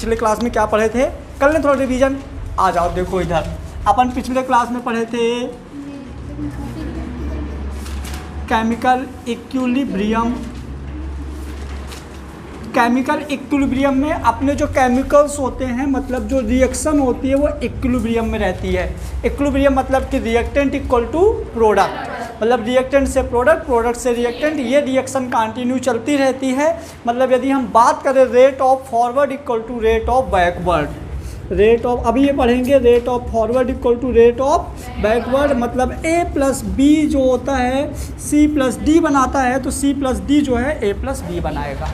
पिछले क्लास में क्या पढ़े थे, कर लें थोड़ा रिवीजन। आ जाओ देखो इधर, अपन पिछले क्लास में पढ़े थे केमिकल इक्विलिब्रियम। केमिकल इक्विलिब्रियम में अपने जो केमिकल्स होते हैं, मतलब जो रिएक्शन होती है वो इक्विलिब्रियम में रहती है। इक्विलिब्रियम मतलब कि रिएक्टेंट इक्वल टू प्रोडक्ट, मतलब रिएक्टेंट से प्रोडक्ट, प्रोडक्ट से रिएक्टेंट, ये रिएक्शन कंटिन्यू चलती रहती है। मतलब यदि हम बात करें rate of forward equal to rate of backward, rate of, अभी ये पढ़ेंगे rate of forward equal to rate of backward, मतलब ए प्लस बी जो होता है सी प्लस डी बनाता है, तो सी प्लस डी जो है ए प्लस बी बनाएगा।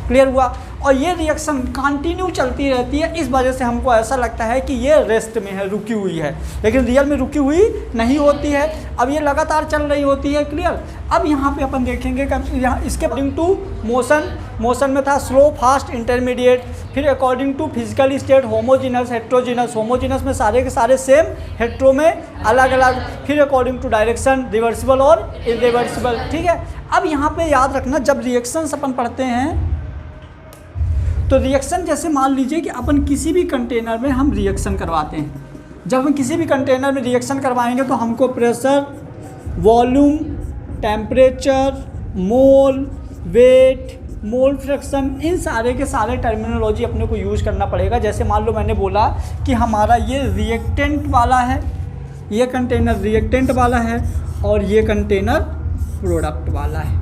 क्लियर हुआ। और ये रिएक्शन कंटिन्यू चलती रहती है, इस वजह से हमको ऐसा लगता है कि ये रेस्ट में है, रुकी हुई है, लेकिन रियल में रुकी हुई नहीं होती है। अब ये लगातार चल रही होती है। क्लियर। अब यहाँ पे अपन देखेंगे कि यहाँ इसके अकॉर्डिंग टू मोशन, मोशन में था स्लो, फास्ट, इंटरमीडिएट, फिर according to physical state homogeneous, heterogeneous, homogeneous में सारे के सारे सेम, हेट्रो में अलग अलग, फिर अकॉर्डिंग टू डायरेक्शन, रिवर्सिबल और इरिवर्सिबल। ठीक है। अब यहाँ पे याद रखना, जब रिएक्शंस अपन पढ़ते हैं तो रिएक्शन जैसे मान लीजिए कि अपन किसी भी कंटेनर में हम रिएक्शन करवाते हैं। जब हम किसी भी कंटेनर में रिएक्शन करवाएंगे तो हमको प्रेशर, वॉल्यूम, टेम्परेचर, मोल, वेट, मोल फ्रैक्शन, इन सारे के सारे टर्मिनोलॉजी अपने को यूज़ करना पड़ेगा। जैसे मान लो मैंने बोला कि हमारा ये रिएक्टेंट वाला है, ये कंटेनर रिएक्टेंट वाला है और ये कंटेनर प्रोडक्ट वाला है।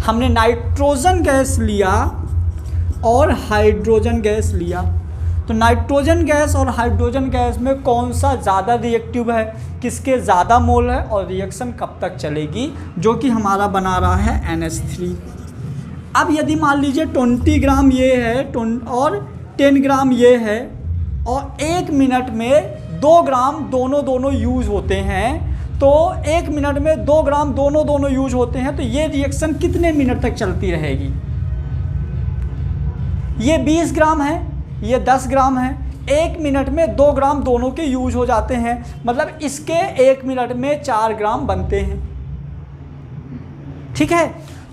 हमने नाइट्रोजन गैस लिया और हाइड्रोजन गैस लिया, तो नाइट्रोजन गैस और हाइड्रोजन गैस में कौन सा ज़्यादा रिएक्टिव है, किसके ज़्यादा मोल है और रिएक्शन कब तक चलेगी, जो कि हमारा बना रहा है NH3। अब यदि मान लीजिए 20 ग्राम ये है और 10 ग्राम ये है और 1 मिनट में 2 ग्राम दोनों यूज़ होते हैं, तो 1 मिनट में 2 ग्राम दोनों यूज़ होते हैं, तो ये रिएक्शन कितने मिनट तक चलती रहेगी। ये 20 ग्राम है, ये 10 ग्राम है, 1 मिनट में 2 ग्राम दोनों के यूज हो जाते हैं, मतलब इसके 1 मिनट में 4 ग्राम बनते हैं। ठीक है।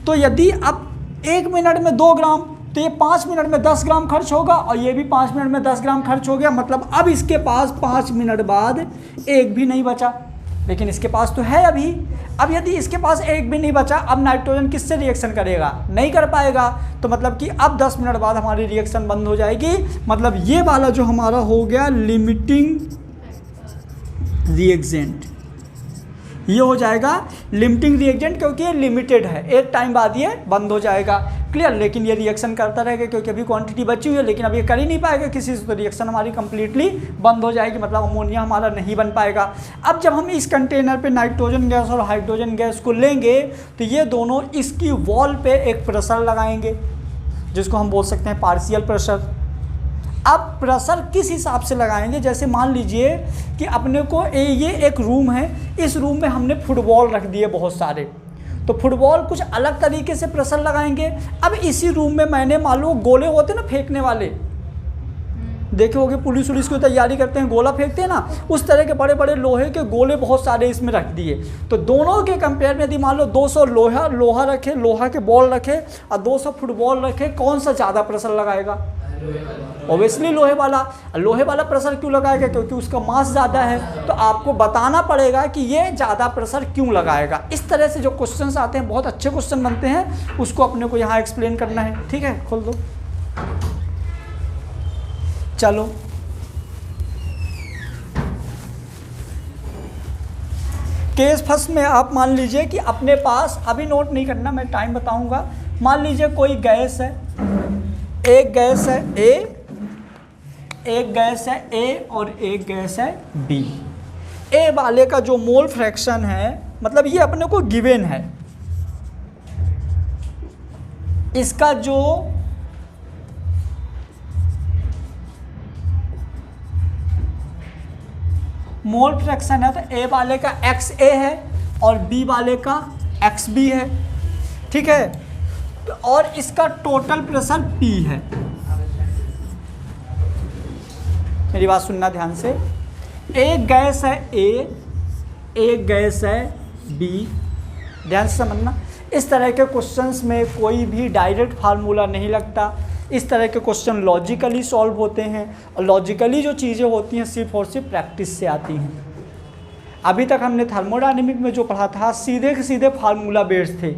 तो यदि अब 1 मिनट में 2 ग्राम, तो ये 5 मिनट में 10 ग्राम खर्च होगा और ये भी 5 मिनट में 10 ग्राम खर्च हो गया। मतलब अब इसके पास 5 मिनट बाद एक भी नहीं बचा, लेकिन इसके पास तो है अभी। अब यदि इसके पास एक भी नहीं बचा, अब नाइट्रोजन किससे रिएक्शन करेगा, नहीं कर पाएगा, तो मतलब कि अब 10 मिनट बाद हमारी रिएक्शन बंद हो जाएगी। मतलब ये वाला जो हमारा हो गया लिमिटिंग रिएक्जेंट, ये हो जाएगा लिमिटिंग रिएक्जेंट, क्योंकि ये लिमिटेड है, एक टाइम बाद ये बंद हो जाएगा। क्लियर। लेकिन ये रिएक्शन करता रहेगा क्योंकि अभी क्वांटिटी बची हुई है, लेकिन अब ये कर ही नहीं पाएगा किसी से, तो रिएक्शन हमारी कंप्लीटली बंद हो जाएगी, मतलब अमोनिया हमारा नहीं बन पाएगा। अब जब हम इस कंटेनर पे नाइट्रोजन गैस और हाइड्रोजन गैस को लेंगे तो ये दोनों इसकी वॉल पे एक प्रेशर लगाएंगे, जिसको हम बोल सकते हैं पार्शियल प्रेशर। अब प्रेशर किस हिसाब से लगाएंगे, जैसे मान लीजिए कि अपने को ये एक रूम है, इस रूम में हमने फुटबॉल रख दिए बहुत सारे, तो फुटबॉल कुछ अलग तरीके से प्रेशर लगाएंगे। अब इसी रूम में मैंने मान लो गोले होते ना फेंकने वाले, देखे होंगे पुलिस उलिस की तैयारी करते हैं, गोला फेंकते हैं ना, उस तरह के बड़े बड़े लोहे के गोले बहुत सारे इसमें रख दिए। तो दोनों के कंपेयर में यदि मान लो 200 लोहा रखे, लोहा के बॉल रखे और 200 फुटबॉल रखे, कौन सा ज़्यादा प्रेशर लगाएगा? ऑब्वियसली लोहे वाला। लोहे वाला प्रेशर क्यों लगाएगा? क्योंकि उसका मास ज़्यादा है। तो आपको बताना पड़ेगा कि ये ज़्यादा प्रेशर क्यों लगाएगा। इस तरह से जो क्वेश्चंस आते हैं, बहुत अच्छे क्वेश्चन बनते हैं, उसको अपने को यहाँ एक्सप्लेन करना है। ठीक है, खोल दो। चलो केस फर्स्ट में आप मान लीजिए कि अपने पास, अभी नोट नहीं करना, मैं टाइम बताऊंगा। मान लीजिए कोई गैस है, एक गैस है ए, एक गैस है ए और एक गैस है बी। ए वाले का जो मोल फ्रैक्शन है, मतलब ये अपने को गिवन है, इसका जो मोल फ्रैक्शन है, तो ए वाले का XA है और बी वाले का XB है। ठीक है। और इसका टोटल प्रेशर P है। मेरी बात सुनना ध्यान से। एक गैस है A, एक गैस है B, ध्यान से समझना। इस तरह के क्वेश्चंस में कोई भी डायरेक्ट फार्मूला नहीं लगता, इस तरह के क्वेश्चन लॉजिकली सॉल्व होते हैं, और लॉजिकली जो चीज़ें होती हैं सिर्फ और सिर्फ प्रैक्टिस से आती हैं। अभी तक हमने थर्मोडायनेमिक में जो पढ़ा था सीधे के सीधे फार्मूला बेस्ड थे,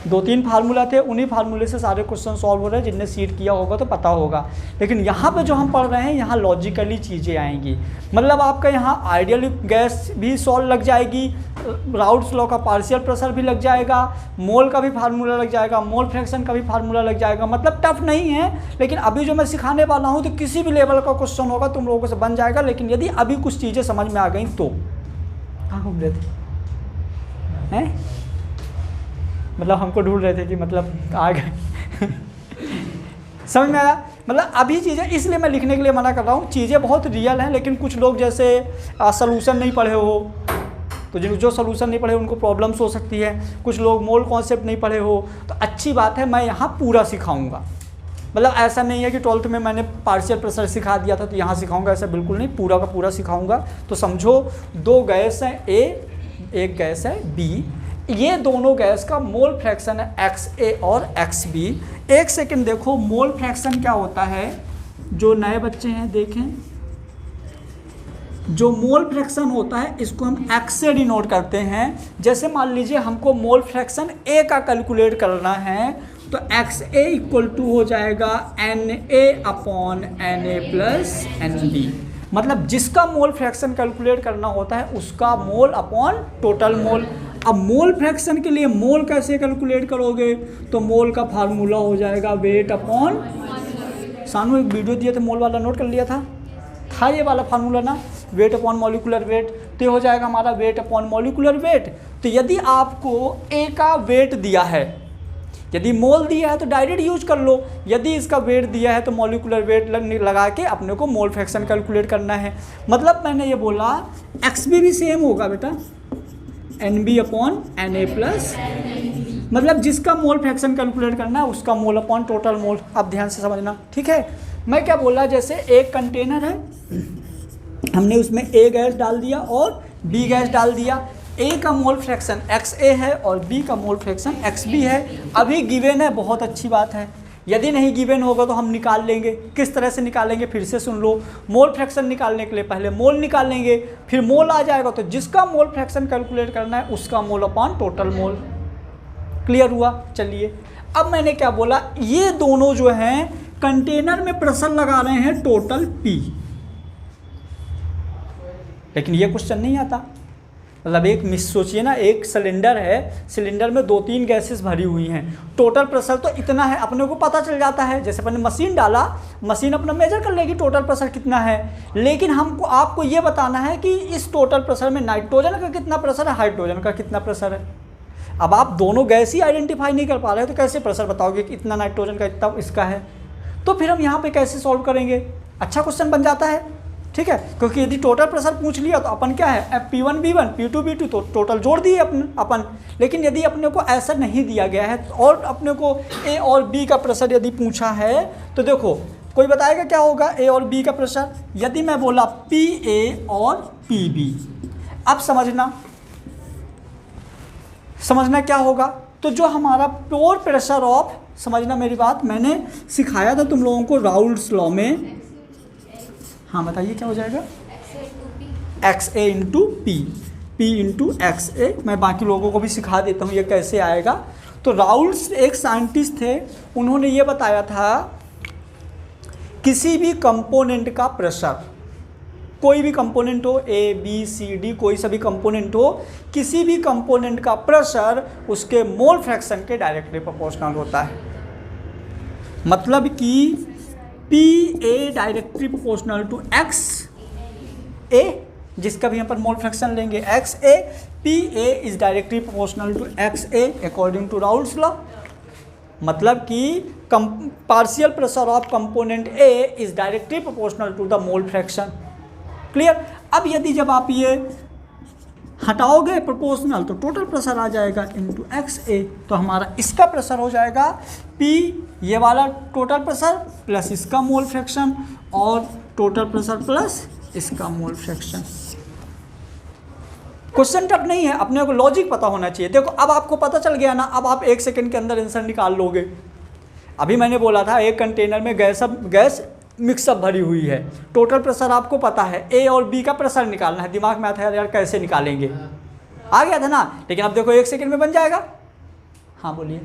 2-3 फार्मूला थे, उन्हीं फार्मूले से सारे क्वेश्चन सॉल्व हो रहे हैं। जिनने सीट किया होगा तो पता होगा। लेकिन यहाँ पे जो हम पढ़ रहे हैं यहाँ लॉजिकली चीज़ें आएंगी। मतलब आपका यहाँ आइडियल गैस भी सॉल्व लग जाएगी, राउल्ट्स लॉ का पार्शियल प्रेशर भी लग जाएगा, मोल का भी फार्मूला लग जाएगा, मोल फ्रैक्शन का भी फार्मूला लग जाएगा। मतलब टफ नहीं है, लेकिन अभी जो मैं सिखाने वाला हूँ तो किसी भी लेवल का क्वेश्चन होगा तुम लोगों से बन जाएगा। लेकिन यदि अभी कुछ चीज़ें समझ में आ गई तो। कहाँ घूम रहे थे हैं? मतलब हमको ढूंढ रहे थे कि मतलब आ गए समझ में आया? मतलब अभी चीज़ें इसलिए मैं लिखने के लिए मना कर रहा हूँ, चीज़ें बहुत रियल हैं। लेकिन कुछ लोग जैसे सलूशन नहीं पढ़े हो, तो जो सलूशन नहीं पढ़े उनको प्रॉब्लम्स हो सकती है। कुछ लोग मोल कॉन्सेप्ट नहीं पढ़े हो, तो अच्छी बात है, मैं यहाँ पूरा सिखाऊंगा। मतलब ऐसा नहीं है कि 12th में मैंने पार्शियल प्रेशर सिखा दिया था तो यहाँ सिखाऊंगा, ऐसा बिल्कुल नहीं, पूरा का पूरा सिखाऊंगा। तो समझो 2 गैस हैं A, एक गैस है B, ये दोनों गैस का मोल फ्रैक्शन है XA और XB। एक सेकंड देखो, मोल फ्रैक्शन क्या होता है? जो नए बच्चे हैं देखें, जो मोल फ्रैक्शन होता है इसको हम X से डिनोट करते हैं। जैसे मान लीजिए हमको मोल फ्रैक्शन A का कैलकुलेट करना है, तो XA इक्वल टू हो जाएगा NA/NA+NB। मतलब जिसका मोल फ्रैक्शन कैलकुलेट करना होता है उसका मोल अपॉन टोटल मोल। अब मोल फ्रैक्शन के लिए मोल कैसे कैलकुलेट करोगे? तो मोल का फार्मूला हो जाएगा वेट अपॉन, सानू एक वीडियो दिया था मोल वाला, नोट कर लिया था ये वाला फार्मूला ना, वेट अपॉन मॉलिकुलर वेट। तो ये हो जाएगा हमारा वेट अपॉन मॉलिकुलर वेट। तो यदि आपको A का वेट दिया है, यदि मोल दिया है तो डायरेक्ट यूज कर लो, यदि इसका वेट दिया है तो मॉलिकुलर वेट लगा के अपने को मोल फ्रैक्शन कैलकुलेट करना है। मतलब मैंने ये बोला XB भी सेम होगा बेटा, NB/NA+। मतलब जिसका मोल फ्रैक्शन कैलकुलेट करना है उसका मोल अपॉन टोटल मोल। अब ध्यान से समझना, ठीक है? मैं क्या बोला, जैसे एक कंटेनर है, हमने उसमें A गैस डाल दिया और B गैस डाल दिया। A का मोल फ्रैक्शन XA है और B का मोल फ्रैक्शन XB है। अभी गिवन है, बहुत अच्छी बात है। यदि नहीं गिवन होगा तो हम निकाल लेंगे। किस तरह से निकालेंगे फिर से सुन लो। मोल फ्रैक्शन निकालने के लिए पहले मोल निकालेंगे, फिर मोल आ जाएगा तो जिसका मोल फ्रैक्शन कैलकुलेट करना है उसका mole upon total mole. Clear हुआ? चलिए अब मैंने क्या बोला, ये दोनों जो हैं कंटेनर में प्रेशर लगा रहे हैं टोटल P। लेकिन ये क्वेश्चन नहीं आता। मतलब एक मिस सोचिए ना, एक सिलेंडर है, सिलेंडर में 2-3 गैसेस भरी हुई हैं, टोटल प्रेशर तो इतना है, अपने को पता चल जाता है। जैसे अपने मशीन डाला, मशीन अपना मेजर कर लेगी टोटल प्रेशर कितना है। लेकिन हमको आपको ये बताना है कि इस टोटल प्रेशर में नाइट्रोजन का कितना प्रेशर है, हाइड्रोजन का कितना प्रेशर है। अब आप दोनों गैस ही आइडेंटिफाई नहीं कर पा रहे हो तो कैसे प्रेशर बताओगे कि इतना नाइट्रोजन का, इतना इसका है? तो फिर हम यहाँ पर कैसे सॉल्व करेंगे? अच्छा क्वेश्चन बन जाता है, ठीक है? क्योंकि यदि टोटल प्रेशर पूछ लिया तो अपन क्या है, P1 V1 P2 V2 तो टोटल जोड़ दिए अपन। लेकिन यदि अपने को ऐसा नहीं दिया गया है और अपने को A और B का प्रेशर यदि पूछा है तो देखो, कोई बताएगा क्या होगा A और B का प्रेशर? यदि मैं बोला PA और PB, अब समझना क्या होगा। तो जो हमारा प्योर प्रेशर ऑफ, समझना मेरी बात, मैंने सिखाया था तुम लोगों को राउल्ट्स लॉ में। हाँ बताइए क्या हो जाएगा? XA into P, P into XA। मैं बाकी लोगों को भी सिखा देता हूँ ये कैसे आएगा। तो राउल्ट्स एक साइंटिस्ट थे, उन्होंने ये बताया था किसी भी कंपोनेंट का प्रेशर, कोई भी कंपोनेंट हो, A B C D कोई सा भी कंपोनेंट हो, किसी भी कंपोनेंट का प्रेशर उसके मोल फ्रैक्शन के डायरेक्टली प्रोपोर्शनल होता है। मतलब कि PA directly proportional to XA, जिसका भी यहाँ पर मोल फ्रैक्शन लेंगे XA, PA is directly proportional to XA according to Raoult's law. मतलब कि partial pressure of component A is directly proportional to the mole fraction. Clear? अब यदि जब आप ये हटाओगे प्रोपोर्शनल तो टोटल प्रेशर आ जाएगा इनटू XA। तो हमारा इसका प्रेशर हो जाएगा P, ये वाला टोटल प्रेशर प्लस इसका मोल फ्रैक्शन, और टोटल प्रेशर प्लस इसका मोल फ्रैक्शन। क्वेश्चन टफ नहीं है, अपने को लॉजिक पता होना चाहिए। देखो अब आपको पता चल गया ना, अब आप 1 सेकंड के अंदर आंसर निकाल लोगे। अभी मैंने बोला था एक कंटेनर में गैस मिक्सअप भरी हुई है, टोटल प्रेशर आपको पता है, ए और बी का प्रेशर निकालना है। दिमाग में आता है यार कैसे निकालेंगे, आ गया था ना। लेकिन अब देखो 1 सेकंड में बन जाएगा। हाँ बोलिए।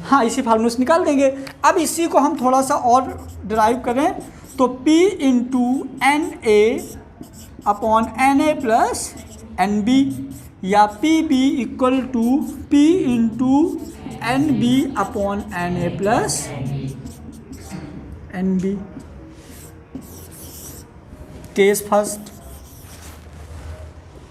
हाँ इसी फार्मूले से निकाल देंगे। अब इसी को हम थोड़ा सा और ड्राइव करें तो P into N A upon N A plus N B, या P B equal to P into N B upon N A plus N B. Case first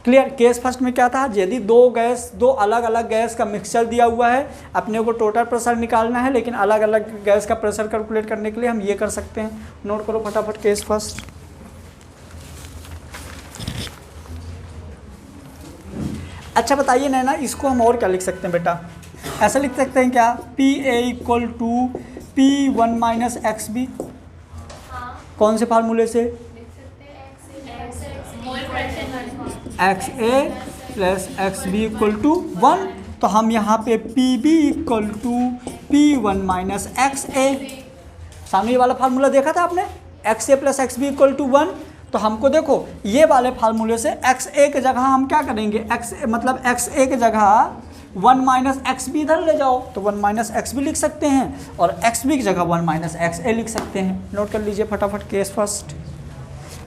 clear. Case first में क्या था, यदि दो अलग अलग गैस का मिक्सचर दिया हुआ है, अपने को टोटल प्रेशर निकालना है, लेकिन अलग अलग गैस का प्रेशर कैलकुलेट करने के लिए हम ये कर सकते हैं। नोट करो फटाफट केस फर्स्ट। अच्छा बताइए नैना, इसको हम और क्या लिख सकते हैं बेटा, ऐसा लिख सकते हैं क्या, P A equal to P1 minus X B. कौन से फार्मूले से, X A plus X B equal to 1। तो हम यहाँ पे P B equal to P1 minus X A, सामने वाला फार्मूला देखा था आपने, X A plus X B equal to 1। तो हमको देखो ये वाले फार्मूले से एक्स ए की जगह हम क्या करेंगे, एक्स ए की जगह 1 माइनस एक्स बी इधर ले जाओ, तो 1 माइनस एक्स बी लिख सकते हैं, और एक्स बी की जगह 1 माइनस एक्स ए लिख सकते हैं। नोट कर लीजिए फटाफट केस फर्स्ट।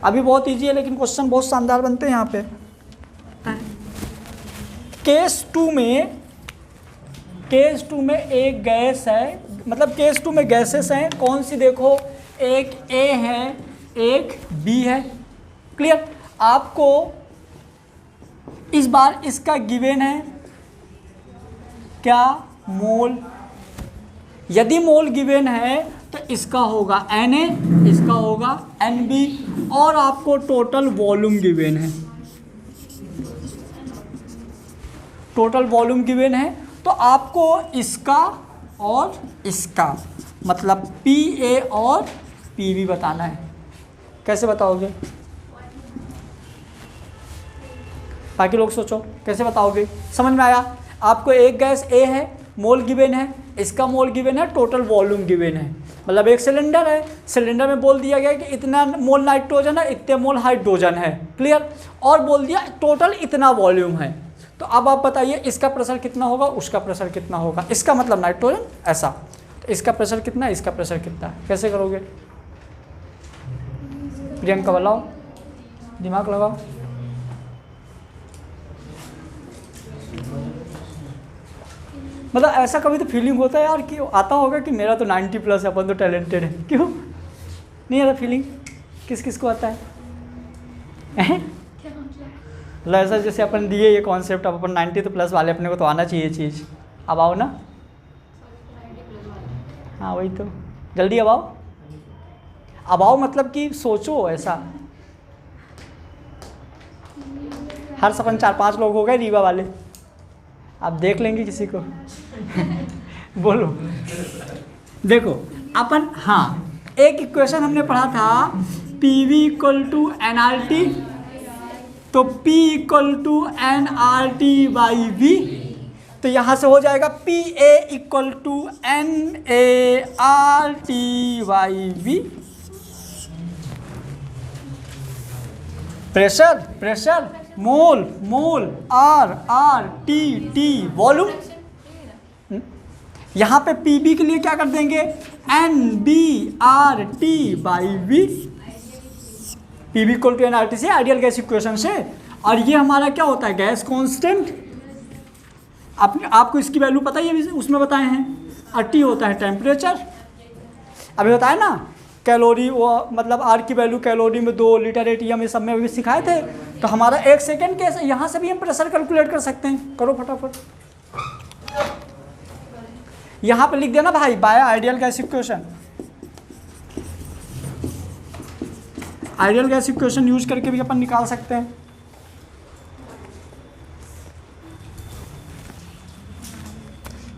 अभी बहुत ईजी है लेकिन क्वेश्चन बहुत शानदार बनते हैं यहाँ पे। केस टू में एक गैस है, मतलब केस 2 में गैसेस हैं, कौन सी देखो, एक ए है एक बी है। क्लियर। आपको इस बार इसका गिवन है क्या, मोल। यदि मोल गिवन है तो इसका होगा Na, इसका होगा Nb, और आपको टोटल वॉल्यूम गिवन है, टोटल वॉल्यूम गिवन है। तो आपको इसका और इसका मतलब Pa और Pb बताना है। कैसे बताओगे, बाकी लोग सोचो कैसे बताओगे, समझ में आया। आपको एक गैस A है, मोल गिवन है, इसका मोल गिवन है, टोटल वॉल्यूम गिवन है। मतलब एक सिलेंडर है, सिलेंडर में बोल दिया गया कि इतना मोल नाइट्रोजन है, इतने मोल हाइड्रोजन है। क्लियर। और बोल दिया टोटल इतना वॉल्यूम है। तो अब आप बताइए इसका प्रेशर कितना होगा, उसका प्रेशर कितना होगा, इसका मतलब नाइट्रोजन ऐसा, तो इसका प्रेशर कितना है, इसका प्रेशर कितना है, कैसे करोगे। प्रियंका बताओ, दिमाग लगाओ। मतलब ऐसा कभी तो फीलिंग होता है यार कि आता होगा कि मेरा तो 90 प्लस है, अपन तो टैलेंटेड है, क्यों नहीं आता फीलिंग, किस किस को आता है। मतलब ऐसा जैसे अपन दिए ये कॉन्सेप्ट, अब अपन 90 तो प्लस वाले, अपने को तो आना चाहिए चीज़। अब आओ ना, हाँ वही तो, जल्दी अब आओ। अब आओ मतलब कि सोचो ऐसा। हर सपन 4-5 लोग हो गए रीवा वाले, अब देख लेंगे किसी को। बोलो देखो अपन, हाँ एक इक्वेशन हमने पढ़ा था P V equal to n R T, तो P equal to n R T by V, तो यहाँ से हो जाएगा P A equal to n A R T by V. Pressure mole R T volume. यहाँ पे पी बी के लिए क्या कर देंगे, n B R T by V. P B equal to n R T से, आइडियल गैस इक्वेशन से। और ये हमारा क्या होता है, गैस कांस्टेंट। आपको इसकी वैल्यू पता ही है, उसमें बताए हैं। और टी होता है टेम्परेचर, अभी बताया ना। कैलोरी, वो मतलब आर की वैल्यू कैलोरी में 2 लीटर एटीएम, ये सब में भी सिखाए थे। तो हमारा 1 सेकेंड के यहाँ से भी हम प्रेशर कैलकुलेट कर सकते हैं। करो फटाफट, यहाँ पे लिख देना भाई, by ideal gas equation. Ideal gas equation use करके भी अपन निकाल सकते हैं।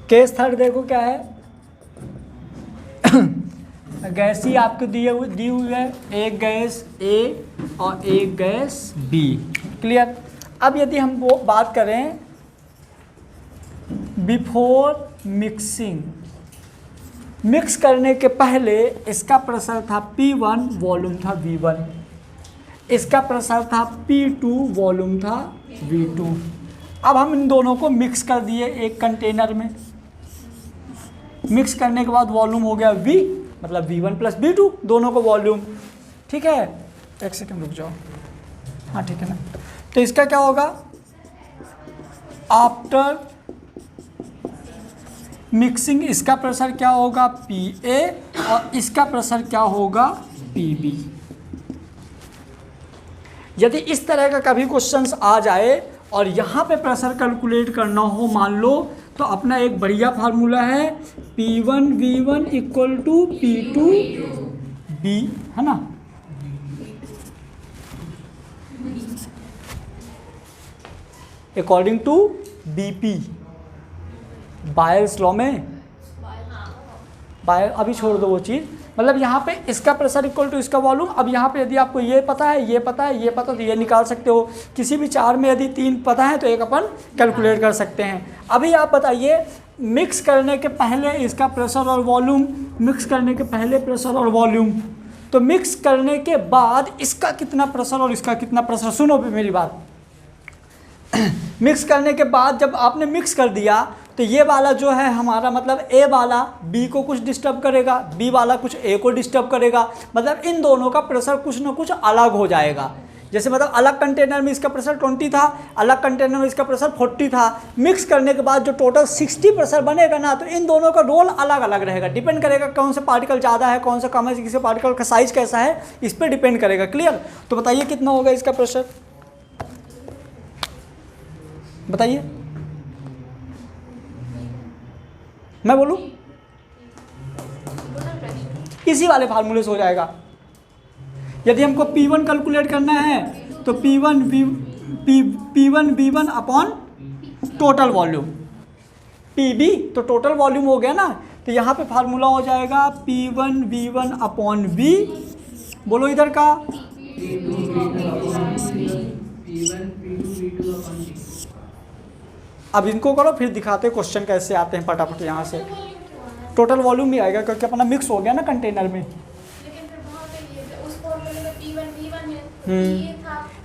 केस थर्ड देखो क्या है। गैस ही आपको दी हुई है, एक गैस ए और एक गैस बी। क्लियर। अब यदि हम वो बात करें बिफोर मिक्सिंग, मिक्स करने के पहले इसका प्रेशर था P1, वॉल्यूम था V1, इसका प्रेशर था P2, वॉल्यूम था V2। अब हम इन दोनों को मिक्स कर दिए एक कंटेनर में। मिक्स करने के बाद वॉल्यूम हो गया V, मतलब V1 प्लस V2, दोनों को वॉल्यूम। ठीक है, एक सेकंड रुक जाओ, हाँ ठीक है ना। तो इसका क्या होगा, आफ्टर मिक्सिंग इसका प्रेशर क्या होगा PA और इसका प्रेशर क्या होगा PB। यदि इस तरह का कभी क्वेश्चंस आ जाए और यहाँ पे प्रेशर कैलकुलेट करना हो मान लो, तो अपना एक बढ़िया फार्मूला है P1 V1 equal to P2 B, है ना। According to BP, Boyle's law में, बायल अभी छोड़ दो वो चीज़, मतलब यहाँ पे इसका प्रेशर इक्वल टू इसका वॉल्यूम। अब यहाँ पे यदि आपको ये पता है, ये पता है, ये पता, तो ये निकाल सकते हो। किसी भी चार में यदि 3 पता है तो एक अपन कैलकुलेट कर सकते हैं। अभी आप बताइए, मिक्स करने के पहले इसका प्रेशर और वॉल्यूम, मिक्स करने के पहले प्रेशर और वॉल्यूम, तो मिक्स करने के बाद इसका कितना प्रेशर और इसका कितना प्रेशर। सुनो भी मेरी बात, मिक्स करने के बाद जब आपने मिक्स कर दिया तो ये वाला जो है हमारा, मतलब A वाला B को कुछ डिस्टर्ब करेगा, B वाला कुछ A को डिस्टर्ब करेगा, मतलब इन दोनों का प्रेशर कुछ ना कुछ अलग हो जाएगा। जैसे मतलब अलग कंटेनर में इसका प्रेशर 20 था, अलग कंटेनर में इसका प्रेशर 40 था। मिक्स करने के बाद जो टोटल 60 प्रेशर बनेगा ना, तो इन दोनों का रोल अलग अलग रहेगा। डिपेंड करेगा कौन सा पार्टिकल ज़्यादा है, कौन सा कम है, किसी पार्टिकल का साइज कैसा है, इस पर डिपेंड करेगा। क्लियर। तो बताइए कितना होगा इसका प्रेशर, बताइए, मैं बोलूं? इसी वाले फार्मूले से हो जाएगा। यदि हमको P1 कैलकुलेट करना है तो P1 V1 upon total volume, PB तो टोटल वॉल्यूम हो गया ना, तो यहाँ पे फार्मूला हो जाएगा P1 V1 अपॉन V। बोलो इधर का, अब इनको करो फिर दिखाते क्वेश्चन कैसे आते हैं फटाफट। यहाँ से टोटल वॉल्यूम ही आएगा क्योंकि अपना मिक्स हो गया ना कंटेनर में।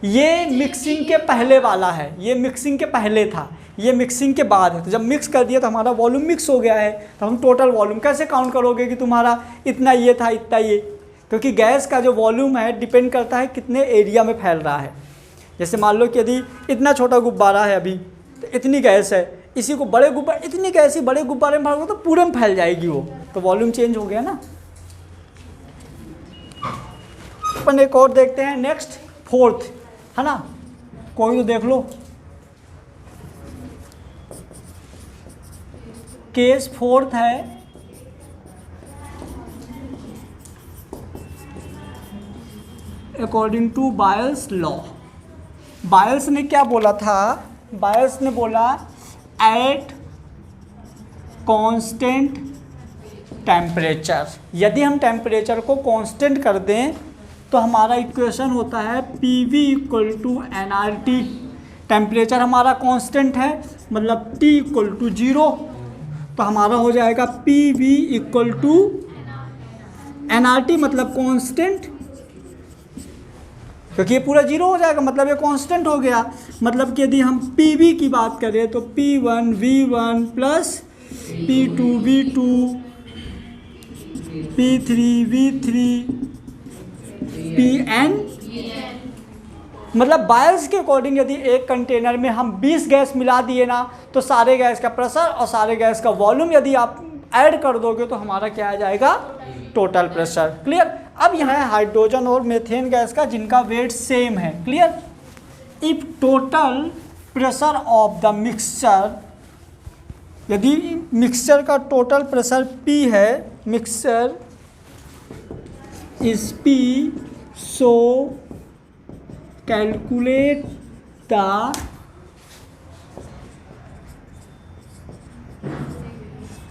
ये मिक्सिंग के पहले वाला है, ये मिक्सिंग के पहले था, ये मिक्सिंग के बाद है। तो जब मिक्स कर दिया तो हमारा वॉल्यूम मिक्स हो गया है, तो हम टोटल वॉल्यूम कैसे काउंट करोगे कि तुम्हारा इतना ये था इतना ये, क्योंकि गैस का जो वॉल्यूम है डिपेंड करता है कितने एरिया में फैल रहा है। जैसे मान लो कि यदि इतना छोटा गुब्बारा है अभी, तो इतनी गैस है, इसी को बड़े गुब्बारे, इतनी गैस ही बड़े गुब्बारे में भरोगे तो पूरे में फैल जाएगी वो, तो वॉल्यूम चेंज हो गया ना। अपन एक और देखते हैं, नेक्स्ट 4th, है ना, कोई तो देख लो। केस 4th है, according to Boyle's law. Boyle's ने क्या बोला था, बायल्स ने बोला एट कांस्टेंट टेम्परेचर, यदि हम टेम्परेचर को कांस्टेंट कर दें तो हमारा इक्वेशन होता है PV equal to nRT। Temperature हमारा कांस्टेंट है, मतलब T इक्वल टू 0, तो हमारा हो जाएगा PV इक्वल टू nRT, मतलब कांस्टेंट, क्योंकि ये पूरा 0 हो जाएगा, मतलब ये कांस्टेंट हो गया। मतलब कि यदि हम PV की बात करें तो P1 V1 plus P2 V2 P3 V3 Pn, मतलब बायल्स के अकॉर्डिंग यदि एक कंटेनर में हम 20 गैस मिला दिए ना, तो सारे गैस का प्रेशर और सारे गैस का वॉल्यूम यदि आप ऐड कर दोगे तो हमारा क्या आ जाएगा, टोटल प्रेशर। क्लियर। अब यहाँ है हाइड्रोजन और मीथेन गैस का जिनका वेट सेम है। Clear. If total pressure of the mixture, यदि मिक्सचर का टोटल प्रेशर P है, mixture is P, so calculate the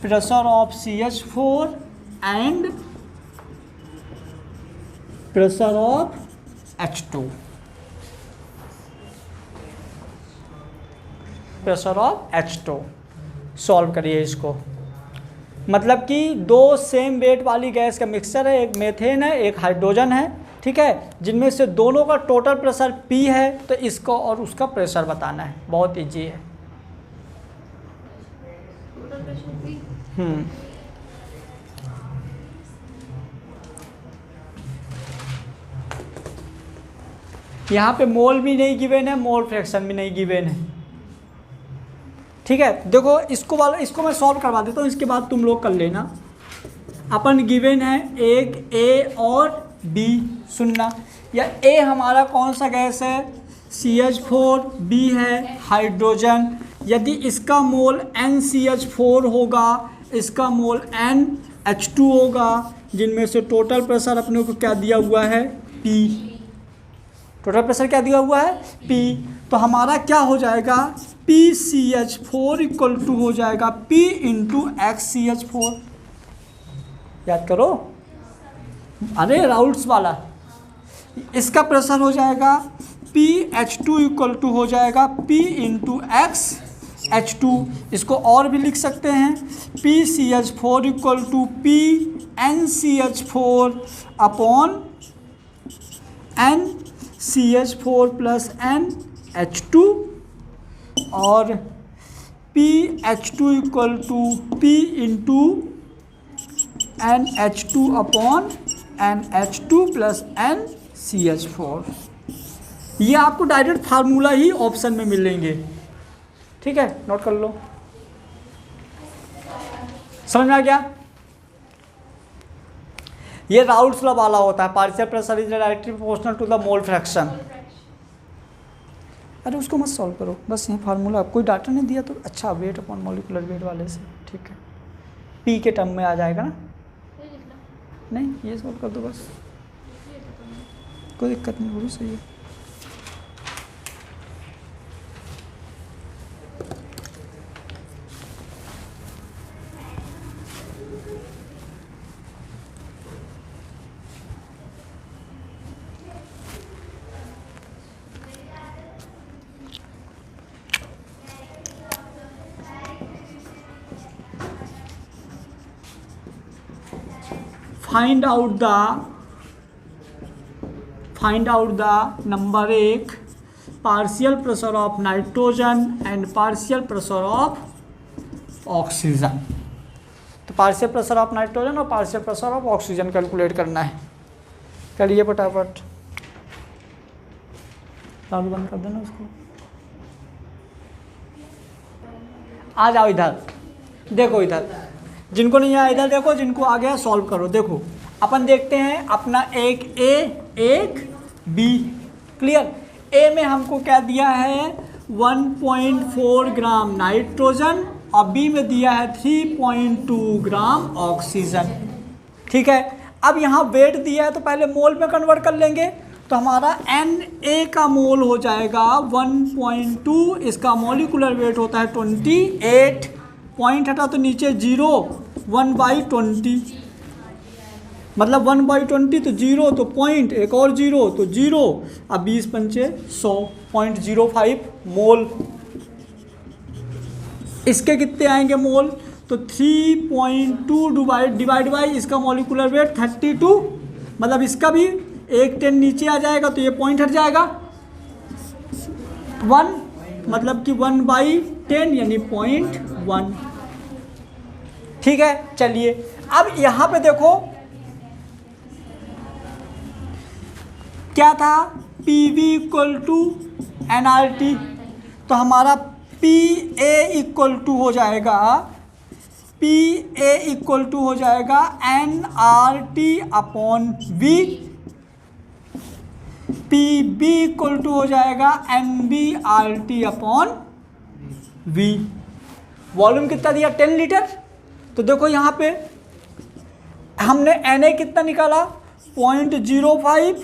pressure of CH4 and pressure of H2, pressure of H2। Solve करिए इसको। मतलब कि दो सेम वेट वाली गैस का मिक्सचर है, एक मेथेन है एक हाइड्रोजन है, ठीक है, जिनमें से दोनों का टोटल प्रेशर P है, तो इसका और उसका प्रेशर बताना है, बहुत ईजी है। यहाँ पे मोल भी नहीं गिवन है, मोल फ्रैक्शन भी नहीं गिवन है, ठीक है। देखो इसको मैं सॉल्व करवा देता हूँ, इसके बाद तुम लोग कर लेना। अपन गिवन है एक A और B, सुनना, या A हमारा कौन सा गैस है, CH4, B है हाइड्रोजन। यदि इसका मोल NCH4 होगा, इसका मोल NH2 होगा, जिनमें से टोटल प्रेशर अपने को क्या दिया हुआ है, P। टोटल प्रेशर क्या दिया हुआ है, P। तो हमारा क्या हो जाएगा, PCH4 इक्वल टू हो जाएगा P इंटू XCH4। याद करो, अरे राउल्ट्स वाला। इसका प्रेशर हो जाएगा PH2 इक्वल टू हो जाएगा P इंटू XH2। इसको और भी लिख सकते हैं, PCH4 equal to P NCH4 upon NCH4 plus NH2, और PH2 equal to P into NH2 upon NH2 plus NCH4। ये आपको डायरेक्ट फार्मूला ही ऑप्शन में मिलेंगे, ठीक है, नोट कर लो। समझ में आ गया? ये राउल्ट्स लॉ वाला होता है, partial pressure is directly proportional to the mole fraction. अरे उसको मत सॉल्व करो, बस ये फार्मूला, कोई डाटा नहीं दिया तो अच्छा, वेट अपॉन मॉलिक्यूलर वेट वाले से, ठीक है, पी के टर्म में आ जाएगा ना। नहीं, ये सॉल्व कर दो बस, कोई दिक्कत नहीं, वो भी सही है। find out the number 1 partial pressure of nitrogen and partial pressure of oxygen। तो पार्शियल प्रेशर ऑफ नाइट्रोजन और partial pressure of oxygen calculate करना है। करिए फटाफट, चालू बंद कर देना उसको। आ जाओ इधर, देखो इधर, जिनको नहीं आया इधर देखो, जिनको आ गया सॉल्व करो। देखो अपन देखते हैं अपना एक A एक B, क्लियर। A में हमको क्या दिया है 1.4 ग्राम नाइट्रोजन और B में दिया है 3.2 ग्राम ऑक्सीजन, ठीक है। अब यहाँ वेट दिया है तो पहले मोल में कन्वर्ट कर लेंगे, तो हमारा Na का मोल हो जाएगा 1.2, इसका मॉलिक्यूलर वेट होता है 28, पॉइंट हटा तो नीचे 0, 1/20, मतलब 1/20 तो 0 तो पॉइंट, एक और 0 तो 0, अब 20 पंचे 100, 0.05 मोल। इसके कितने आएंगे मोल, तो 3.2 डिवाइड बाई इसका मॉलिक्यूलर वेट 32, मतलब इसका भी एक 10 नीचे आ जाएगा तो ये पॉइंट हट जाएगा 1, मतलब कि 1/10 यानी 0.1, ठीक है। चलिए अब यहाँ पे देखो क्या था, PV इक्वल टू nRT, तो हमारा PA इक्वल टू हो जाएगा, PA इक्वल टू हो जाएगा nRT upon V, PB equal to हो जाएगा NBRT अपॉन V। वॉल्यूम कितना दिया 10 लीटर, तो देखो यहाँ पे हमने Na कितना निकाला 0.05,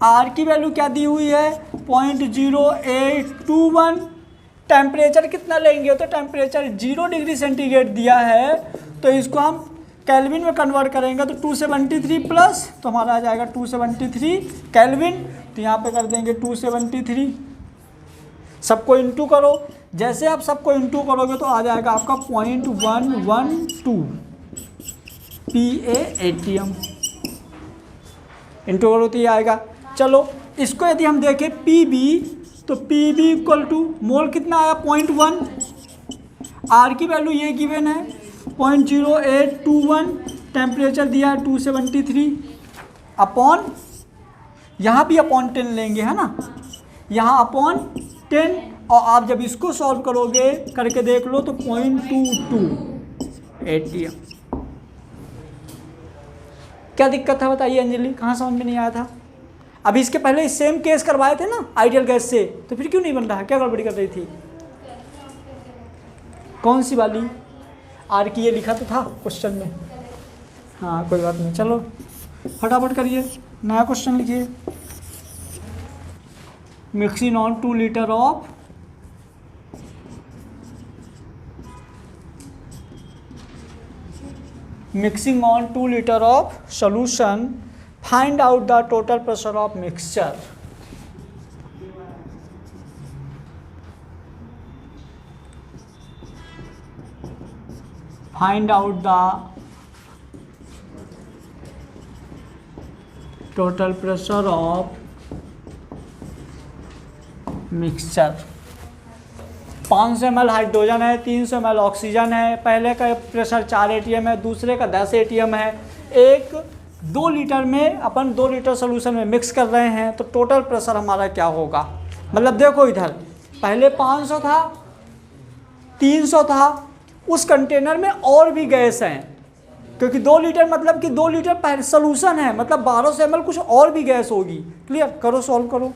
R की वैल्यू क्या दी हुई है 0.0821, टेम्परेचर कितना लेंगे, तो टेम्परेचर 0 डिग्री सेंटीग्रेड दिया है, तो इसको हम केल्विन में कन्वर्ट करेंगे तो 273 प्लस, तो हमारा आ जाएगा 273 केल्विन, तो यहाँ पे कर देंगे 273, सबको इंटू करो, जैसे आप सबको इंटू करोगे तो आ जाएगा आपका 0.112 PA/ATM, इंटू करो तो ये आएगा। चलो इसको यदि हम देखें PB, तो PB इक्वल टू मोल कितना आया 0.1, R की वैल्यू ये गिवन है 0.0821, टेम्परेचर दिया है 273 अपॉन, यहाँ भी अपॉन 10 लेंगे है ना, यहाँ अपॉन 10, और आप जब इसको सॉल्व करोगे करके देख लो तो 0.22 ATM। क्या दिक्कत था बताइए अंजलि, कहाँ समझ में नहीं आया था? अभी इसके पहले सेम केस करवाए थे ना आइडियल गैस से, तो फिर क्यों नहीं बन रहा? क्या गड़बड़ी कर रही थी? कौन सी वाली? आर की ये लिखा तो था क्वेश्चन में। हाँ कोई बात नहीं, चलो फटाफट करिए, नया क्वेश्चन लिखिए। Mixing on 2 litre of mixing on 2 liter of solution, find out the total pressure of mixture। Find out the total pressure of mixture। 500 ml hydrogen है, 300 ml ऑक्सीजन है, पहले का प्रेशर 4 ATM है, दूसरे का 10 ATM है। एक 2 लीटर में अपन 2 लीटर सोल्यूशन में मिक्स कर रहे हैं, तो टोटल प्रेशर हमारा क्या होगा? मतलब देखो इधर पहले 500 था, 300 था, उस कंटेनर में और भी गैस हैं, क्योंकि 2 लीटर मतलब कि 2 लीटर पहले सोल्यूशन है, मतलब 1200 ml कुछ और भी गैस होगी। क्लियर? करो, सॉल्व करो।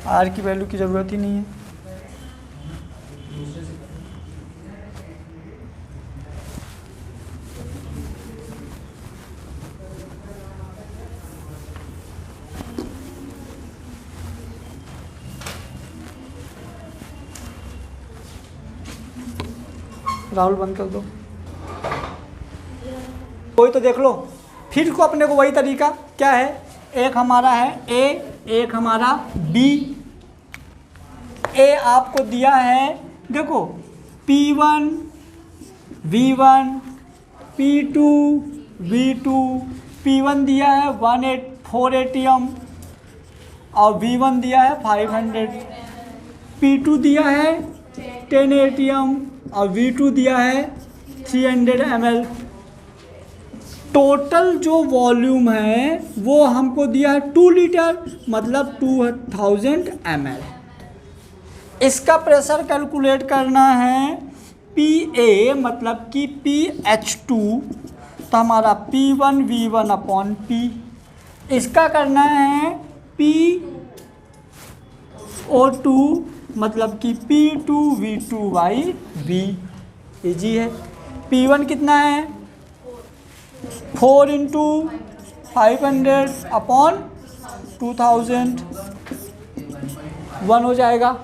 आर की वैल्यू की ज़रूरत ही नहीं है। राहुल बंद कर दो, कोई तो देख लो। फिर को अपने को वही तरीका क्या है, एक हमारा है A, एक हमारा B। A आपको दिया है, देखो P1 V1 P2 V2, P1 दिया है 4 ATM और V1 दिया है 500, P2 दिया है 10 ATM और V2 दिया है 300 ml। टोटल जो वॉल्यूम है वो हमको दिया है 2 लीटर, मतलब 2000 ml। इसका प्रेशर कैलकुलेट करना है PA, मतलब कि PH2, तो हमारा P1 V1 अपॉन P। इसका करना है PO2, मतलब कि P2 V2 by V। Easy है। P1 कितना है? 4 इंटू 500 अपॉन 2000, 1 हो जाएगा।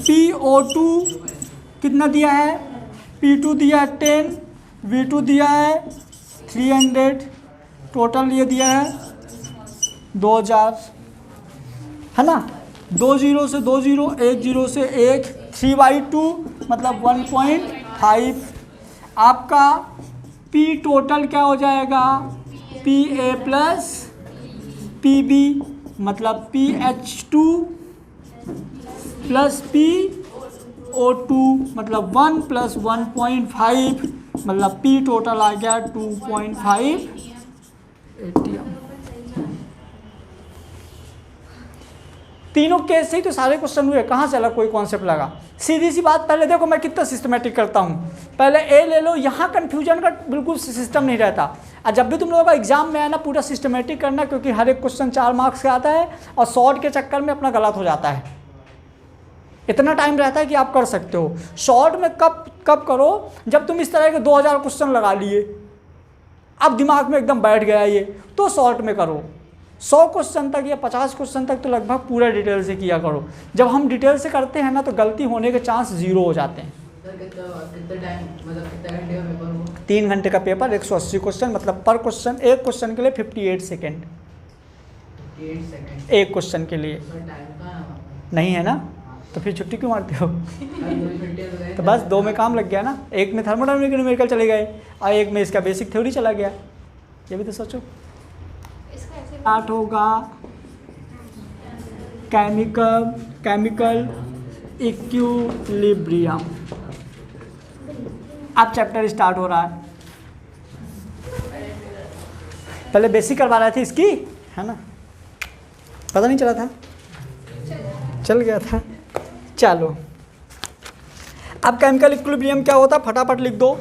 PO2 कितना दिया है? P2 दिया है 10, V2 दिया है 300, टोटल ये दिया है 2000, है ना। 2 0 से 2 0, 1 0 से 1, 3/2 मतलब 1.5। आपका P टोटल क्या हो जाएगा? PA प्लस PB, मतलब PH2 प्लस PO2, मतलब 1 प्लस 1.5, मतलब P टोटल आ गया 2.5 ATM। तीनों केस से ही तो सारे क्वेश्चन हुए, कहाँ से अलग कोई कॉन्सेप्ट लगा? सीधी सी बात, पहले देखो मैं कितना सिस्टमेटिक करता हूँ। पहले ए ले लो, यहाँ कन्फ्यूजन का बिल्कुल सिस्टम नहीं रहता। और जब भी तुम लोगों का एग्जाम में आना पूरा सिस्टमेटिक करना, क्योंकि हर एक क्वेश्चन 4 मार्क्स का आता है और शॉर्ट के चक्कर में अपना गलत हो जाता है। इतना टाइम रहता है कि आप कर सकते हो। शॉर्ट में कब करो? जब तुम इस तरह के 2000 क्वेश्चन लगा लिए, अब दिमाग में एकदम बैठ गया ये, तो शॉर्ट में करो। 100 क्वेश्चन तक या 50 क्वेश्चन तक तो लगभग पूरा डिटेल से किया करो। जब हम डिटेल से करते हैं ना, तो गलती होने के चांस 0 हो जाते हैं। सर कितना टाइम, मतलब कितने घंटे का पेपर होगा? 3 घंटे का पेपर, 180 क्वेश्चन, मतलब पर क्वेश्चन, एक क्वेश्चन के लिए 58 सेकेंड, एक क्वेश्चन के लिए। नहीं है ना, तो फिर छुट्टी क्यों मारते हो? तो बस 2 में काम लग गया ना, एक में थर्मोडायनामिक न्यूमेरिकल चले गए और एक में इसका बेसिक थ्योरी चला गया। ये भी तो सोचो। स्टार्ट होगा केमिकल इक्विलिब्रियम। अब चैप्टर स्टार्ट हो रहा है। पहले बेसिक करवा रहे थे इसकी, है ना, पता नहीं चला था, चल गया था। चलो अब केमिकल इक्विलिब्रियम क्या होता है फटाफट लिख दो।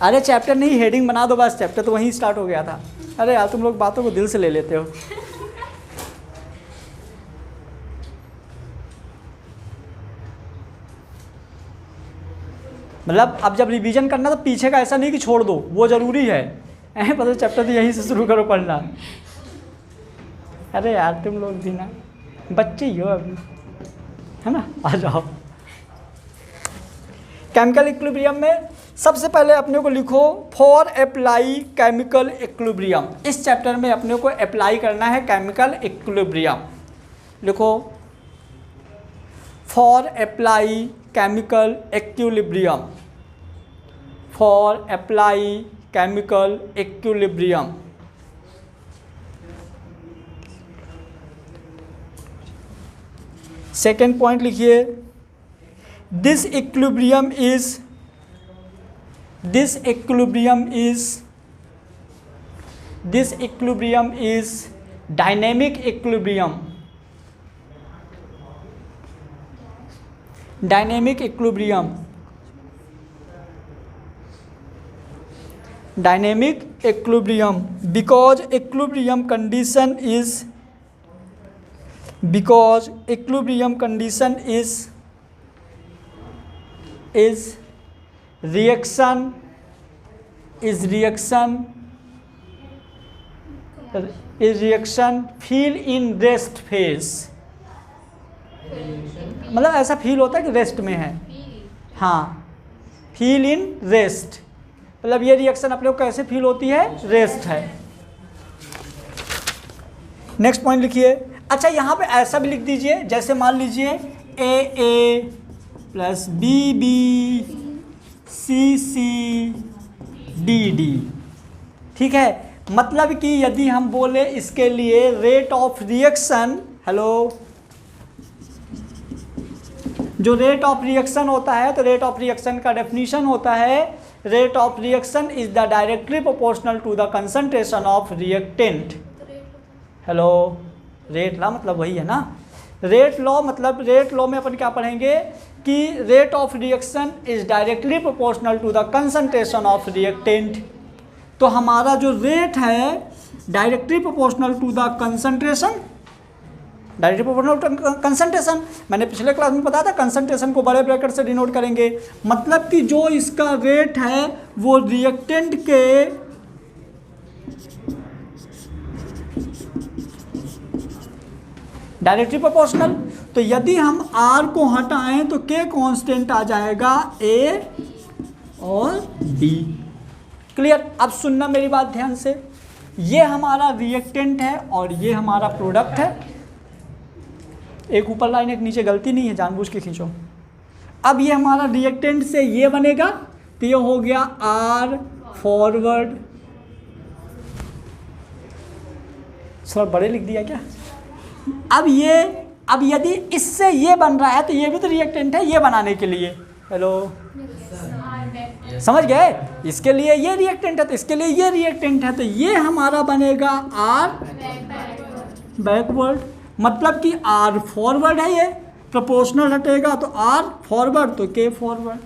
अरे चैप्टर नहीं, हेडिंग बना दो बस, चैप्टर तो वहीं स्टार्ट हो गया था। अरे यार तुम लोग बातों को दिल से ले लेते हो। मतलब अब जब रिवीजन करना तो पीछे का ऐसा नहीं कि छोड़ दो, वो जरूरी है। पता चैप्टर तो यहीं से शुरू करो पढ़ना। अरे यार तुम लोग भी ना बच्चे ही हो अभी, है ना, आ जाओ। केमिकल इक्विलिब्रियम में सबसे पहले अपने को लिखो फॉर अप्लाई केमिकल इक्विलिब्रियम। इस चैप्टर में अपने को अप्लाई करना है केमिकल इक्विलिब्रियम। लिखो for apply chemical equilibrium, for apply chemical equilibrium. Second point लिखिए, this equilibrium is dynamic equilibrium. Dynamic equilibrium, dynamic equilibrium because equilibrium condition is reaction feel in rest phase। मतलब ऐसा feel होता है कि rest में है। हाँ, फील इन रेस्ट, मतलब ये रिएक्शन अपने को कैसे फील होती है, रेस्ट है। नेक्स्ट पॉइंट लिखिए। अच्छा यहाँ पे ऐसा भी लिख दीजिए, जैसे मान लीजिए AA plus BB CC DD, ठीक है। मतलब कि यदि हम बोले इसके लिए रेट ऑफ रिएक्शन, हेलो, जो रेट ऑफ रिएक्शन होता है, तो रेट ऑफ रिएक्शन का डेफिनेशन होता है rate of reaction is the directly proportional to the concentration of reactant. Hello, rate law मतलब वही है ना, रेट लॉ मतलब रेट लॉ में अपन क्या पढ़ेंगे कि rate of reaction is directly proportional to the concentration of reactant. तो हमारा जो रेट है directly proportional to the concentration, directly proportional to concentration, मैंने पिछले क्लास में बताया था कंसंट्रेशन को बड़े ब्रैकेट से डिनोट करेंगे। मतलब कि जो इसका रेट है वो रिएक्टेंट के डायरेक्टली प्रोपोर्शनल। तो यदि हम R को हटाएं तो K कांस्टेंट आ जाएगा A और B। क्लियर? अब सुनना मेरी बात ध्यान से, ये हमारा रिएक्टेंट है और ये हमारा प्रोडक्ट है। एक ऊपर लाइन एक नीचे, गलती नहीं है, जानबूझ के खींचो। अब ये हमारा रिएक्टेंट से ये बनेगा, तो ये हो गया R फॉरवर्ड। थोड़ा बड़े लिख दिया क्या? अब यदि इससे ये बन रहा है तो ये भी तो रिएक्टेंट है ये बनाने के लिए। हेलो, समझ गए? इसके लिए ये रिएक्टेंट है तो इसके लिए ये रिएक्टेंट है, तो ये हमारा बनेगा R बैकवर्ड। मतलब कि R फॉरवर्ड है, ये प्रोपोर्शनल हटेगा तो R फॉरवर्ड तो K फॉरवर्ड।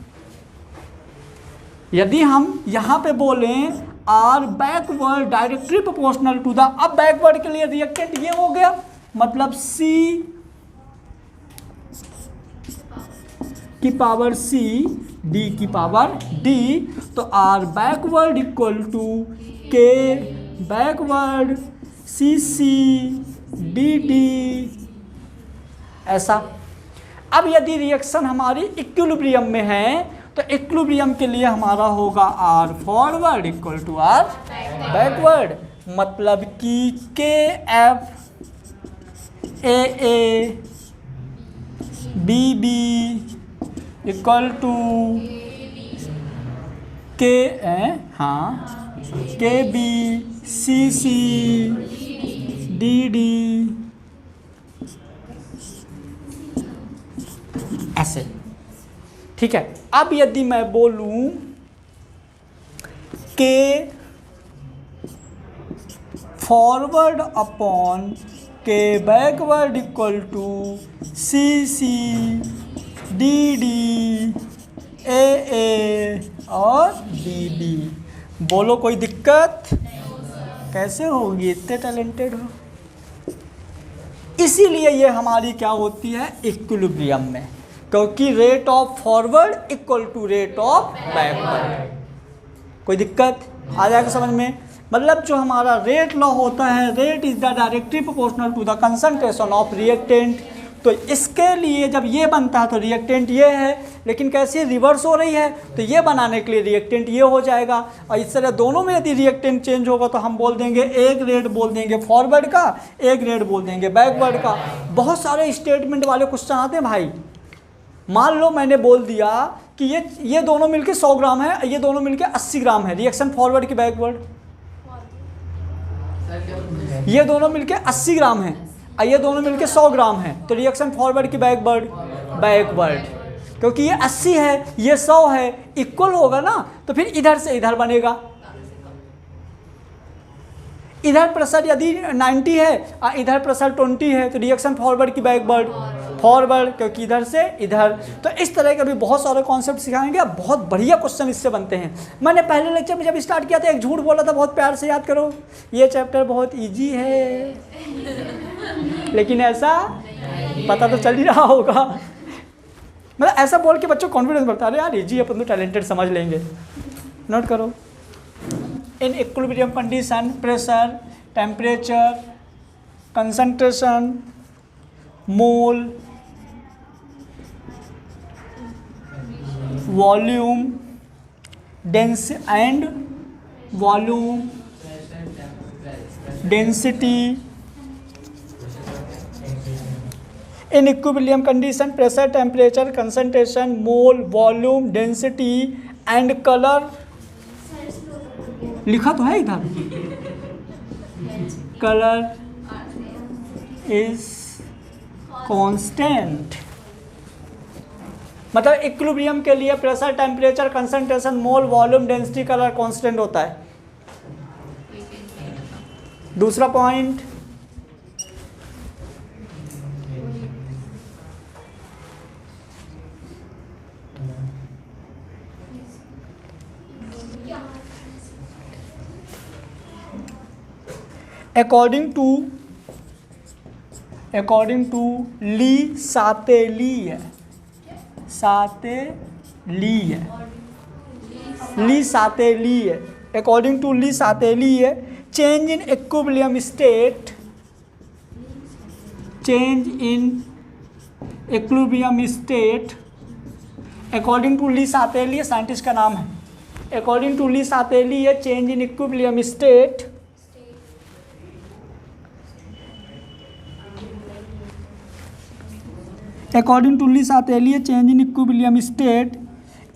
यदि हम यहाँ पे बोलें R backward directly proportional to the, अब बैकवर्ड के लिए रिएक्टेंट ये हो गया, मतलब C की पावर C D की पावर D, तो R backward equal to K backward CC DD, ऐसा। अब यदि रिएक्शन हमारी इक्विलिब्रियम में है तो इक्विलिब्रियम के लिए हमारा होगा R forward equal to R backward, मतलब कि KF AA BB equal to KB CC DD ऐसे, ठीक है। अब यदि मैं बोलूं K forward upon K backward equal to CC DD AA और BB, बोलो कोई दिक्कत? कैसे होगी, इतने टैलेंटेड हो। इसीलिए ये हमारी क्या होती है इक्विलिब्रियम में, क्योंकि rate of forward equal to rate of backward. कोई दिक्कत आ जाएगा समझ में? मतलब जो हमारा रेट लॉ होता है, rate is the directly proportional to the concentration of reactant. तो इसके लिए जब ये बनता है तो रिएक्टेंट ये है, लेकिन कैसे रिवर्स हो रही है, तो ये बनाने के लिए रिएक्टेंट ये हो जाएगा। और इस तरह दोनों में यदि रिएक्टेंट चेंज होगा तो हम बोल देंगे एक रेट बोल देंगे फॉरवर्ड का, एक रेट बोल देंगे बैकवर्ड का। बहुत सारे स्टेटमेंट वाले क्वेश्चन आते हैं भाई। मान लो मैंने बोल दिया कि ये दोनों मिलके 100 ग्राम है, ये दोनों मिलके 80 ग्राम है, रिएक्शन फॉरवर्ड की बैकवर्ड। ये दोनों मिलके 80 ग्राम है, ये दोनों मिलके 100 ग्राम है, तो रिएक्शन फॉरवर्ड की बैकवर्ड, क्योंकि ये 80 है ये 100 है, इक्वल होगा ना, तो फिर इधर से इधर बनेगा। इधर प्रेशर यदि 90 है और इधर प्रेशर 20 है, तो रिएक्शन फॉरवर्ड की बैकवर्ड फॉरवर्ड, क्योंकि इधर से इधर। तो इस तरह के भी बहुत सारे कॉन्सेप्ट सिखाएंगे, बहुत बढ़िया क्वेश्चन इससे बनते हैं। मैंने पहले लेक्चर में जब स्टार्ट किया था एक झूठ बोला था, बहुत प्यार से याद करो, ये चैप्टर बहुत इजी है, लेकिन ऐसा पता तो चल ही रहा होगा। मतलब ऐसा बोल के बच्चों कॉन्फिडेंस बढ़ता है, यार इजी अपन तो टैलेंटेड समझ लेंगे। नोट करो, in equilibrium condition pressure, temperature, concentration, mole, volume, density. In equilibrium condition pressure, temperature, concentration, mole, volume, density and colour. लिखा तो है इधर, कलर इज कांस्टेंट। मतलब इक्विलिब्रियम के लिए प्रेशर, टेम्परेचर, कंसंट्रेशन, मोल, वॉल्यूम, डेंसिटी, कलर कांस्टेंट होता है। दूसरा पॉइंट, according to ली सातेली है, according to ली सातेली है, change in equilibrium state, according to ली सातेली है, साइंटिस्ट का नाम है। according to ली सातेली है, change in equilibrium state according to Lee Satelier change in equilibrium state,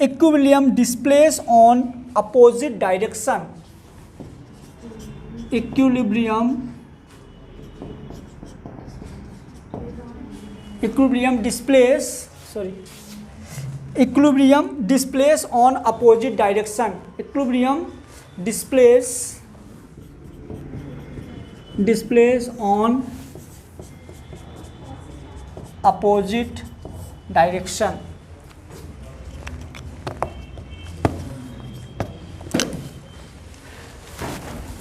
equilibrium displays on opposite direction. Equilibrium displays on opposite direction. Equilibrium displays on opposite direction.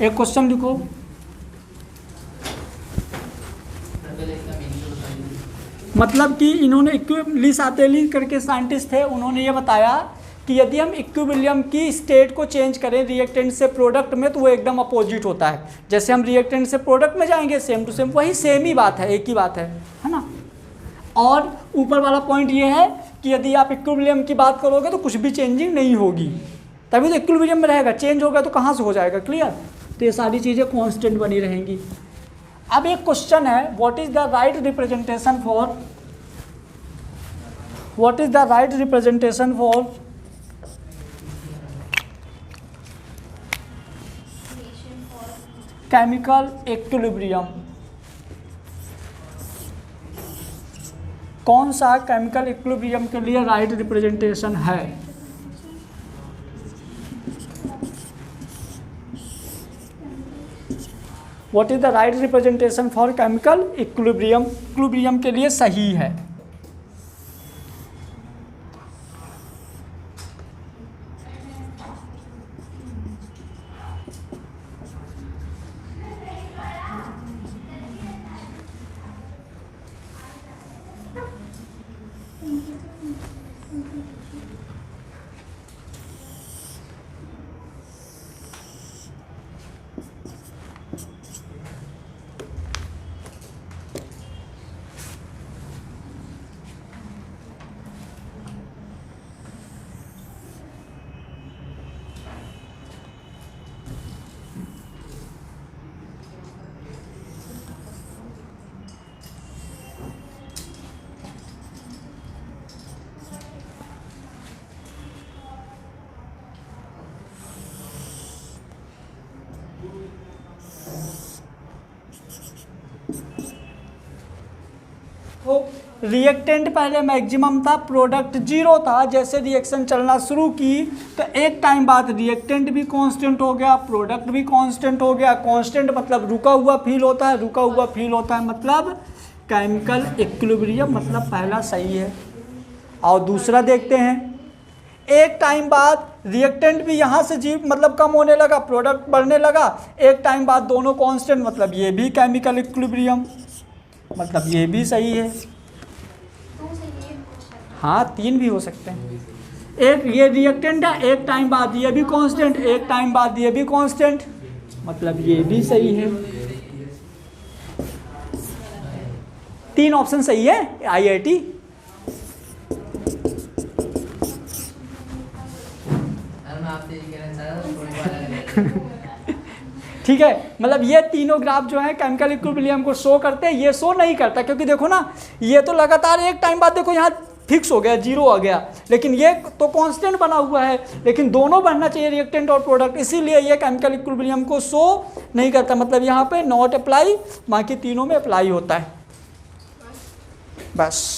एक question लिखो, मतलब कि इन्होंने ली सातेली करके साइंटिस्ट थे, उन्होंने ये बताया कि यदि हम इक्विलिब्रियम की स्टेट को चेंज करें रिएक्टेंट से प्रोडक्ट में, तो वो एकदम अपोजिट होता है। जैसे हम रिएक्टेंट से प्रोडक्ट में जाएंगे, सेम टू सेम वही सेम ही बात है, एक ही बात है ना। और ऊपर वाला पॉइंट ये है कि यदि आप इक्विलिब्रियम की बात करोगे तो कुछ भी चेंजिंग नहीं होगी, तभी तो इक्विलिब्रियम में रहेगा। चेंज होगा तो कहाँ से हो जाएगा, क्लियर। तो ये सारी चीज़ें कांस्टेंट बनी रहेंगी। अब एक क्वेश्चन है, what is the right representation for chemical equilibrium. कौन सा केमिकल इक्विलिब्रियम के लिए राइट रिप्रेजेंटेशन है? What is the right representation for chemical equilibrium, equilibrium के लिए सही है? तो रिएक्टेंट पहले मैक्सिमम था, प्रोडक्ट जीरो था। जैसे रिएक्शन चलना शुरू की तो एक टाइम बाद रिएक्टेंट भी कांस्टेंट हो गया, प्रोडक्ट भी कांस्टेंट हो गया। कांस्टेंट मतलब रुका हुआ फील होता है, रुका हुआ फील होता है मतलब केमिकल इक्विलिब्रियम, मतलब पहला सही है। और दूसरा देखते हैं, एक टाइम बाद रिएक्टेंट भी यहाँ से मतलब कम होने लगा, प्रोडक्ट बढ़ने लगा। एक टाइम बाद दोनों कांस्टेंट, मतलब ये भी केमिकल इक्विलिब्रियम, मतलब ये भी सही है। हाँ, 3 भी हो सकते हैं। एक ये रिएक्टेंट है, एक टाइम बाद ये भी कांस्टेंट, एक टाइम बाद ये भी कांस्टेंट, मतलब ये भी सही है। 3 ऑप्शन सही है IIT। ठीक है, मतलब ये तीनों ग्राफ जो है केमिकल इक्विलिब्रियम को शो करते हैं, ये शो नहीं करता। क्योंकि देखो ना, ये तो लगातार एक टाइम बाद देखो यहाँ फिक्स हो गया, जीरो आ गया, लेकिन ये तो कांस्टेंट बना हुआ है। लेकिन दोनों बढ़ना चाहिए, रिएक्टेंट और प्रोडक्ट, इसीलिए ये केमिकल इक्विलिब्रियम को शो नहीं करता। मतलब यहाँ पे नॉट अप्लाई, बाकी तीनों में अप्लाई होता है। बस।